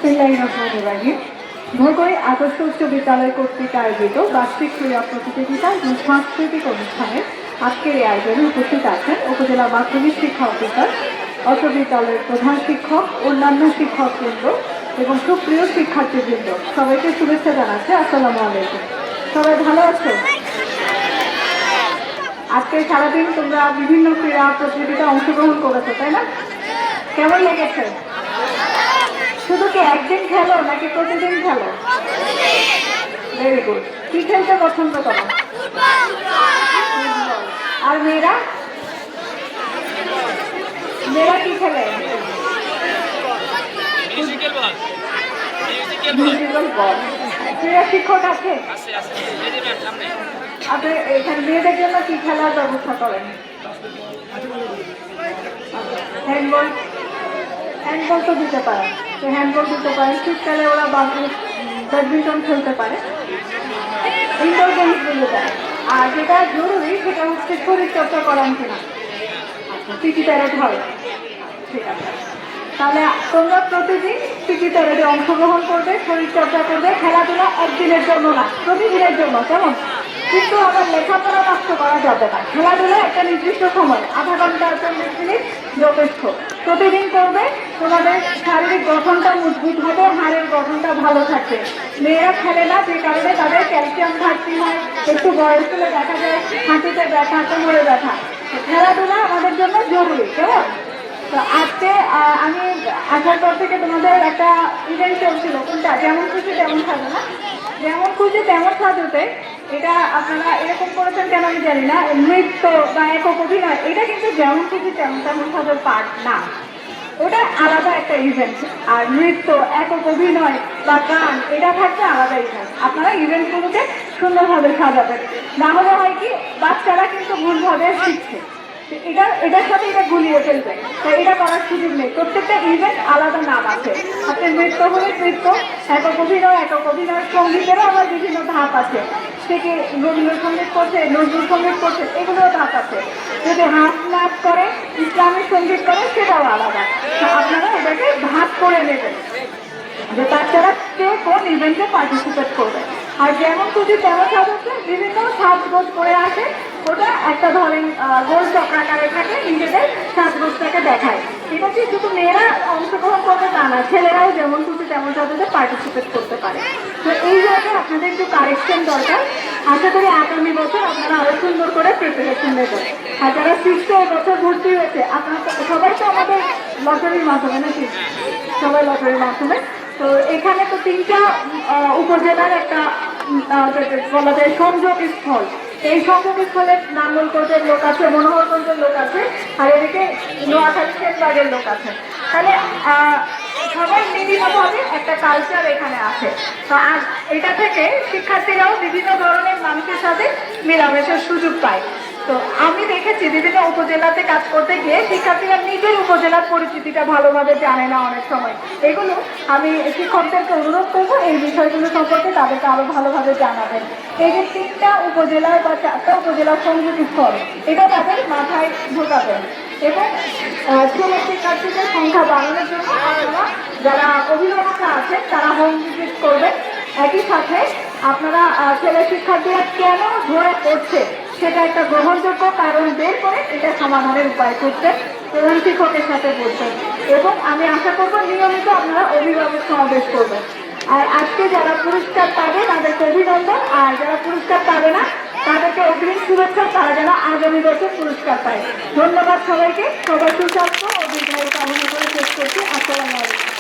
বিসমিল্লাহিররহমানিররহিম। ভোগই আদর্শ উচ্চ বিদ্যালয় কর্তৃক আয়োজিত বার্ষিক ক্রীড়া প্রতিযোগিতা এবং সাংস্কৃতিক অনুষ্ঠানে আজকের এই আয়োজনে উপস্থিত আছেন উপজেলা মাধ্যমিক শিক্ষা অফিসার, অত্র বিদ্যালয়ের প্রধান শিক্ষক, অন্যান্য শিক্ষকবৃন্দ এবং সুপ্রিয় শিক্ষার্থীবৃন্দ। সবাইকে শুভেচ্ছা জানাচ্ছি। আসসালামু আলাইকুম। সবাই ভালো আছো? আজকে সারাদিন তোমরা বিভিন্ন ক্রীড়া প্রতিযোগিতায় অংশগ্রহণ করেছো, তাই না? কেমন লেগেছে? শুধু কি একদিন খেলো নাকি প্রতিদিন খেলো? Very good. কি খেলতে পছন্দ করো? আর মেয়েরা মেয়েরা কি খেলে? ক্রীড়া শিক্ষক আছে? আপনি এখানে মেয়েদের জন্য কি খেলার ব্যবস্থা করেন? হ্যান্ডবল হ্যান্ডবল তো দিতে পারেন। তো হ্যান্ডবল দিতে পারেন। শীতকালে ওরা ব্যাডমিন্টন খেলতে পারে, ইনডোর গেমসগুলো দেয়। আর যেটা জরুরি সেটা হচ্ছে শরীরচর্চা করান কিনা। আচ্ছা, পিটি প্যারেড হয়, ঠিক আছে। তাহলে তোমরা প্রতিদিন পিটি প্যারেডে অংশগ্রহণ করবে, শরীরচর্চা করবে। খেলাধুলা একদিনের জন্য না, প্রতিদিনের জন্য। কেমন? কিন্তু আবার লেখাপড়া নষ্ট করা যাবে না। খেলাধুলা একটা নির্দিষ্ট সময়, আধা ঘন্টা 40 মিনিট যথেষ্ট। প্রতিদিন করবে, তোমাদের শারীরিক গঠনটা মজবুত হবে, হাড়ের গঠনটা ভালো থাকবে। মেয়েরা খেলে না যে কারণে তাদের ক্যালসিয়াম ঘাটতি হয়, একটু বয়স হলে দেখা যায় হাঁটুতে ব্যথা, কোমরে ব্যথা। খেলাধুলা আমাদের জন্য জরুরি। কেমন? তো আজকে আমি আসার পর থেকে তোমাদের একটা ইভেন্ট চলছিল, কোনটা যেমন খুশি তেমন সাজো না? যেমন খুশি তেমন সাজোতে এটা আপনারা এরকম করেছেন কেন আমি জানি না। নৃত্য বা একক অভিনয় এটা কিন্তু যেমন খুশি তেমন সাজোর পার্ট না, ওটা আলাদা একটা ইভেন্ট। আর নৃত্য, একক অভিনয় বা গান এটা থাকছে আলাদা ইভেন্ট। আপনারা ইভেন্টগুলোকে সুন্দরভাবে সাজাবেন, না হলে হয় কি বাচ্চারা কিন্তু ভুলভাবে শিখছে, এটার সাথে এটা গুলিয়ে ফেলবে। তো এটা করার সুযোগ নেই। প্রত্যেকটা ইভেন্ট আলাদা নাম আছে। আপনি নৃত্য হলে নৃত্য, একক অভিনয়, সঙ্গীতেরও আবার বিভিন্ন ধাপ আছে। থেকে রবীন্দ্রসঙ্গীত করছে, নজরুল সঙ্গীত করছে, এগুলোও ধাপ আছে। যদি হাত নাচ করে, ইসলামিক সঙ্গীত করে, সেটাও আলাদা। তো আপনারা এটাকে ভাগ করে নেবেন যে বাচ্চারা কে কোন ইভেন্টে পার্টিসিপেট করবে। আর যেমন খুশি তেমন সাজাচ্ছে বিভিন্ন সাজগোজ করে আসে, ওটা একটা ধরেন গোল চক্রাকারে থাকে, নিজেদের সাজগোজটাকে দেখায়। এটা কি শুধু মেয়েরা অংশগ্রহণ করবে তা না, ছেলেরাও যেমন খুশি তেমন সাজাতে পার্টিসিপেট করতে পারে। তো এই জায়গায় আপনাদের একটু কারেকশন দরকার। আশা করি আগামী বছর আপনারা আরো সুন্দর করে প্রিপারেশন নেবেন। আর যারা শিখছে এবছর ভর্তি হয়েছে, আপনারা সবাই তো আমাদের লটারির মাধ্যমে নাকি? সবাই লটারির মাধ্যমে। তো এখানে তো 3টা উপজেলার একটা বলা যায় সংযোগ স্থল। এই সংযোগ স্থলে নাঙ্গলকোটের লোক আছে, মনোহরগঞ্জের লোক আছে, আর এদিকে নোয়াখালী সেনবাগের লোক আছে। তাহলে সবাই মিলিতভাবে একটা কালচার এখানে আছে। তো এটা থেকে শিক্ষার্থীরাও বিভিন্ন ধরনের মানুষের সাথে মেলামেশার সুযোগ পায়। তো আমি দেখেছি বিভিন্ন উপজেলাতে কাজ করতে গিয়ে শিক্ষার্থীরা নিজের উপজেলার পরিচিতিটা ভালোভাবে জানে না অনেক সময়। এগুলো আমি শিক্ষকদেরকে অনুরোধ করবো এই বিষয়গুলো সম্পর্কে তাদেরকে আরো ভালোভাবে জানাবেন। এই যে 3টা উপজেলার বা 4টা উপজেলার সংযোগ স্থল, এটা তাদের মাথায় ঢোকাবেন। এবং ছেলে শিক্ষার্থীদের সংখ্যা বাড়ানোর জন্য আপনারা যারা অভিভাবকরা আছেন তারা হোম ভিজিট করবেন। একই সাথে আপনারা ছেলে শিক্ষার্থীরা কেন ধরে পড়ছে সেটা একটা গ্রহণযোগ্য কারণ বের করে এটা সমাধানের উপায় করতেন, প্রধান শিক্ষকের সাথে বলতেন। এবং আমি আশা করবো নিয়মিত আপনারা অভিভাবক সমাবেশ করবেন। আর আজকে যারা পুরস্কার পাবে তাদেরকে অভিনন্দন, আর যারা পুরস্কার পাবে না তাদেরকে অগ্রিম শুভেচ্ছা, তারা যেন আগামী বছর পুরস্কার পায়। ধন্যবাদ সবাইকে। সবাই সুস্বাস্থ্য ও দীর্ঘায়ু কামনা করে শেষ করছি। আসসালামু আলাইকুম।